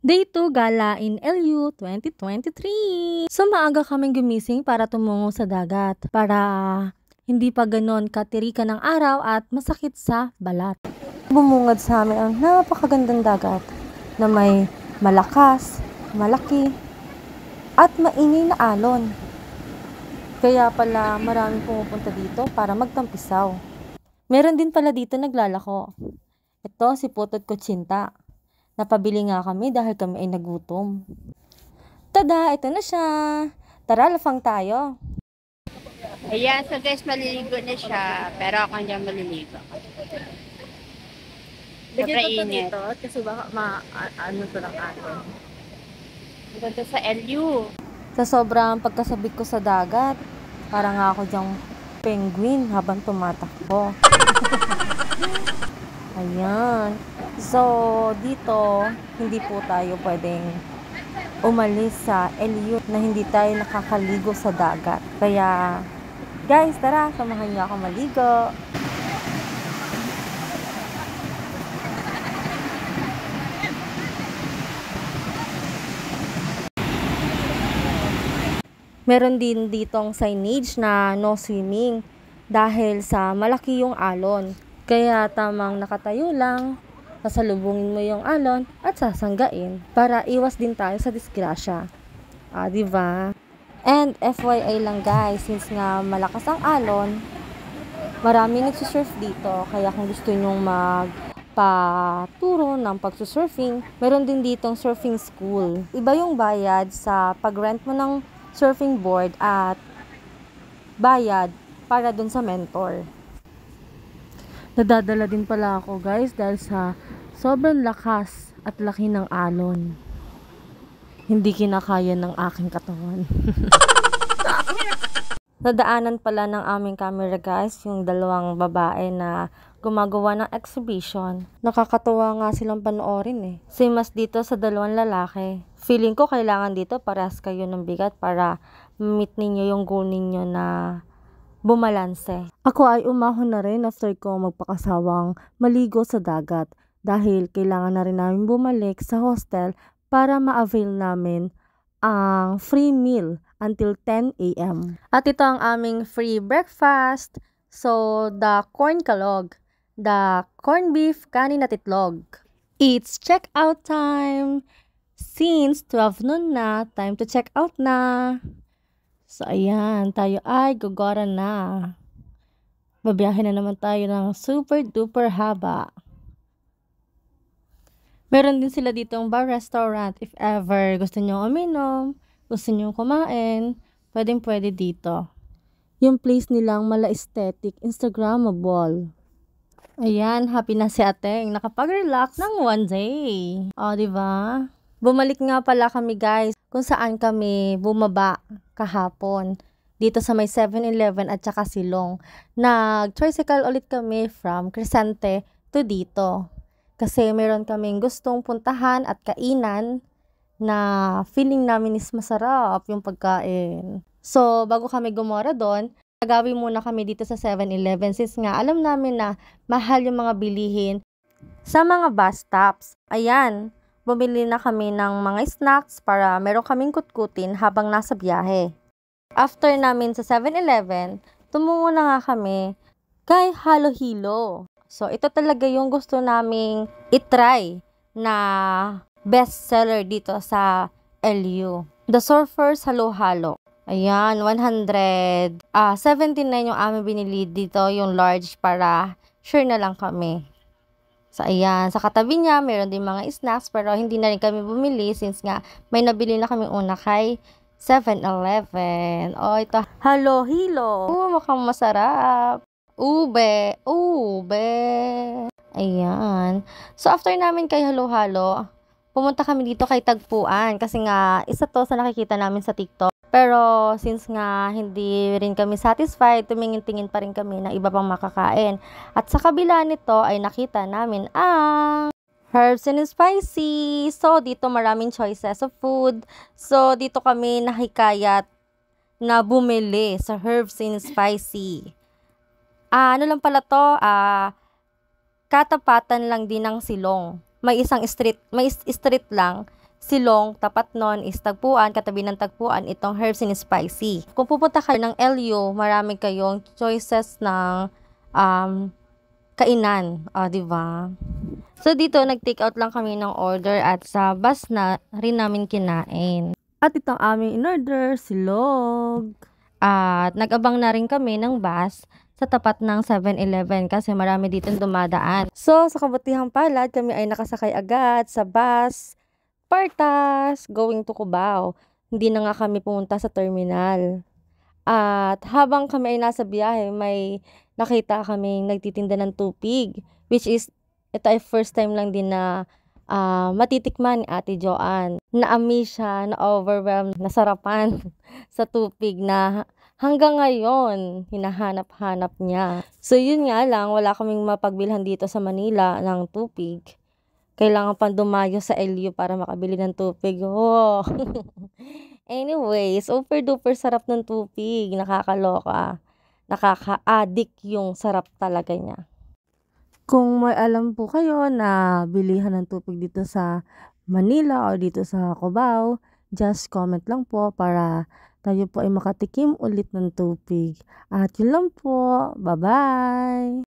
Day 2 Gala in LU 2023. So maaga kaming gumising para tumungo sa dagat para hindi pa ganon katirikan ng araw at masakit sa balat. Bumungad sa amin ang napakagandang dagat na may malakas, malaki at maingay na alon. Kaya pala maraming pumupunta dito para magtampisaw. Meron din pala dito naglalako. Ito si Putot Kutsinta. Napabili nga kami dahil kami ay nagutom. Tada! Ito na siya! Tara, lafang tayo! Ayan, so guys, maliligo na siya. Pero ako hindi maliligo. Bigyan ko to init. dito kasi baka ano to ng ato. Punta sa LU. Sa sobrang pagkasabik ko sa dagat, parang ako dyang penguin habang tumatakbo. Ayan. So, dito, hindi po tayo pwedeng umalis sa LU na hindi tayo nakakaligo sa dagat. Kaya, guys, tara, samahan niyo ako maligo. Meron din ditong signage na no swimming dahil sa malaki yung alon. Kaya tamang nakatayo lang, sasalubungin mo yung alon at sasanggain para iwas din tayo sa disgrasya. Diba? And FYI lang guys, since nga malakas ang alon, maraming nagsusurf dito. Kaya kung gusto nyong magpaturo ng pagsusurfing, meron din ditong surfing school. Iba yung bayad sa pag-rent mo ng surfing board at bayad para dun sa mentor. Nadadala din pala ako guys dahil sa sobrang lakas at laki ng alon. Hindi kinakaya ng aking katawan. Nadaanan pala ng aming camera guys yung dalawang babae na gumagawa ng exhibition. Nakakatuwa nga silang panoorin eh. Same as dito sa dalawang lalaki. Feeling ko kailangan dito parehas kayo ng bigat para meet ninyo yung goal ninyo na bumalanse. Ako ay umahon na rin after ko magpakasawang maligo sa dagat dahil kailangan na rin namin bumalik sa hostel para ma-avail namin ang free meal until 10 a.m. At ito ang aming free breakfast. So, the corn kalog, the corn beef, kanin at itlog. It's check out time! Since 12 noon na, time to check out na. So, ayan, tayo ay gagora na. Babiyahe na naman tayo ng super duper haba. Meron din sila ditong bar restaurant. If ever gusto nyo uminom, gusto nyo kumain, pwede dito. Yung place nilang mala aesthetic, Instagrammable. Ayan, happy na si Ateng. Nakapag-relax ng one day. Diba? Bumalik nga pala kami guys kung saan kami bumaba kahapon. Dito sa may 7-Eleven at saka Silong. Nag-tricycle ulit kami from Crescente to dito. Kasi meron kaming gustong puntahan at kainan na feeling namin is masarap yung pagkain. So, bago kami gumora doon, nagawin muna kami dito sa 7-Eleven since nga alam namin na mahal yung mga bilihin sa mga bus stops. Ayan, bumili na kami ng mga snacks para meron kaming kutkutin habang nasa biyahe. After namin sa 7-Eleven, tumungo na nga kami kay Halo Hilo. So, ito talaga yung gusto naming itry na best seller dito sa LU. The Surfers Halo Halo. Ayan, 179 yung aming binili dito, yung large para sure na lang kami. So, ayan, sa katabi niya, meron din mga snacks pero hindi na rin kami bumili since nga may nabili na kami una kay 7-Eleven. Ito, Halo Hilo. Mukhang masarap. Ube. Ayan. So, after namin kay Halo Halo, pumunta kami dito kay Tagpuan kasi nga isa to sa nakikita namin sa TikTok. Pero since nga hindi rin kami satisfied, tumingin-tingin pa rin kami ng iba pang makakain. At sa kabila nito ay nakita namin ang Herbs and Spicy. So dito maraming choices of food. So dito kami nahikayat na bumili sa Herbs and Spicy. Ano lang pala to? Katapatan lang din ng Silong. May street lang Silong, tapat nun is Tagpuan, katabi ng Tagpuan, itong Herbs and Spicy. Kung pupunta kayo ng LU, marami kayong choices ng kainan. O, diba? So, dito, nag-take out lang kami ng order at sa bus na rin namin kinain. At itong aming in-order, silog. At nag-abang na rin kami ng bus sa tapat ng 7-Eleven kasi marami dito dumadaan. So, sa kabutihang palad, kami ay nakasakay agad sa bus Partas, going to Cubao. Hindi na nga kami pumunta sa terminal. At habang kami ay nasa biyahe, may nakita kaming nagtitinda ng tupig. Which is, ito ay first time lang din na matitikman ni Ate Joanne. Na-amaze siya, na-overwhelmed, nasarapan sa tupig na hanggang ngayon, hinahanap-hanap niya. So, yun nga lang, wala kaming mapagbilhan dito sa Manila ng tupig. Kailangan pang dumayo sa LU para makabili ng tupig. Oh. Anyway, super duper sarap ng tupig. Nakakaloka. Nakaka-addict yung sarap talaga niya. Kung may alam po kayo na bilihan ng tupig dito sa Manila o dito sa Cubao, just comment lang po para tayo po ay makatikim ulit ng tupig. At yun lang po. Bye-bye!